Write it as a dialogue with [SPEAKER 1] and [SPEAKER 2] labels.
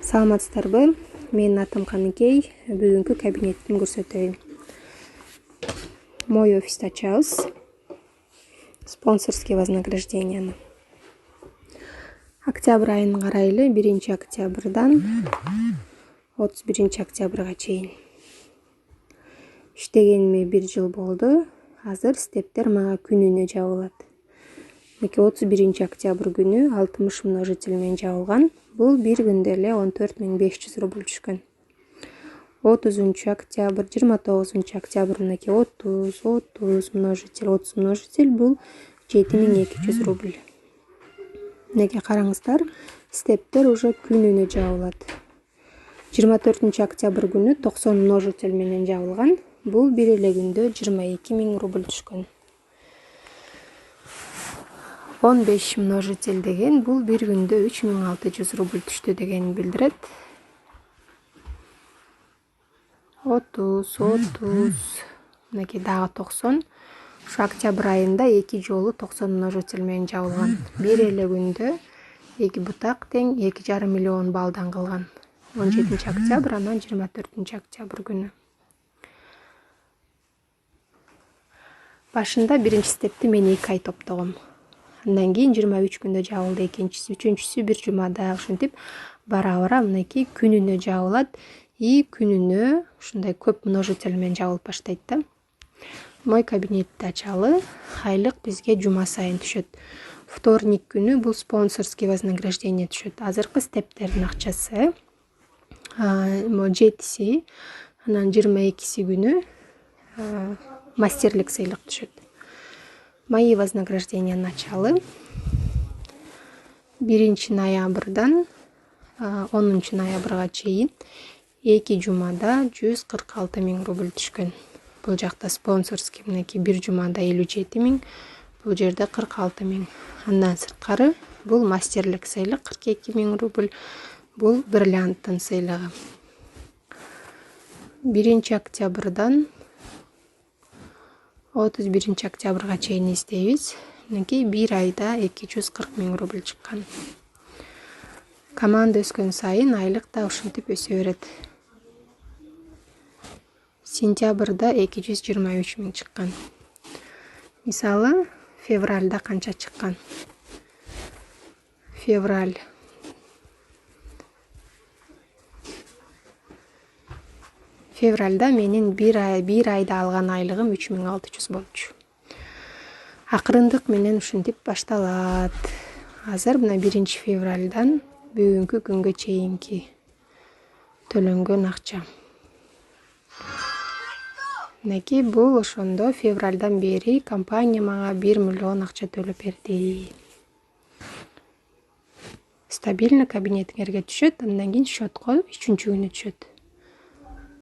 [SPEAKER 1] Саламатсыздарбы? Менин атым Каныкей. Бүгүнкү кабинеттин көрсөтөйүн. Мой офисти ачабыз. Спонсорский вознагражденияны. Октябрь айын карайлы 1 октябрдан 31 октябрга чейин. Иштегениме 1 жыл болду. Азыр стептер мага күнүнө жабылат. 31 октябрь күнү 60 множитель менен жабылган. Бул бир күндө эле 14500 рубль түшкөн. 30 октябрь, 29 октябрь мынакей 30 множитель бул 7200 рубль. Мынакей караңыздар, стептер уже күнүнө жабылат. 24 октябрь күнү 90 множитель менен жабылган. Бул бир эле күндө 22000 рубль түшкөн. 15 множитель деген бул бир күндө 3600 рубль түштү дегенин билдирет. 30 мынакей дагы 90. Ушу октябрь айында 2 жолу 90 множитель менен жабылган. Бир эле күндө 2 бутак тең 2,5 миллион балдан кылган. 17 октябрь, анан 24 октябрь күнү. Башында биринчи степти мен 2 ай топтогом. Андан кийин 23 күндө жабылды экинчиси, үчүнчүсү бир жумада, ушинтип бара-бара мынакей күнүнө жабылат. И күнүнө ушундай көп множитель менен жабылып баштайт да. Мой кабинетти ачалы, айлык бизге жума сайын түшөт. Вторник күнү бул спонсорский вознаграждение түшөт. Азыркы стептердин акчасы 7си, анан 22си күнү мастерлик сыйлык түшөт. Мои вознаграждения началы 1 ноябрдан 10 ноябрга чейин 2 жумада 146 000 рубль түшкөн. Бул жакта спонсорский мынакей бир жумада 57 000, бул жерде 46 000. Андан сырткары бул мастерлик сыйлык 42 000 рубль, бул бриллианттын сыйлыгы. 1 октябрдан 31 октябрга чейин издейбиз. Мынакей бир айда 240 000 рубль чыккан. Команда өскөн сайын айлык да ушинтип өсө берет. Сентябрда 223 000 чыккан. Мисалы, февральда канча чыккан? Февральда менин бир айда алган айлыгым 3600 болчу. Акырындык менен ушинтип башталат. Азыр мына 1 февральдан бүгүнкү күнгө чейинки төлөнгөн акча. Мынакей бул ошондо февральдан бери компания мага 1 миллион акча төлөп берди. Стабильно кабинетиңерге түшөт, андан кийин счетко 3-күнү түшөт.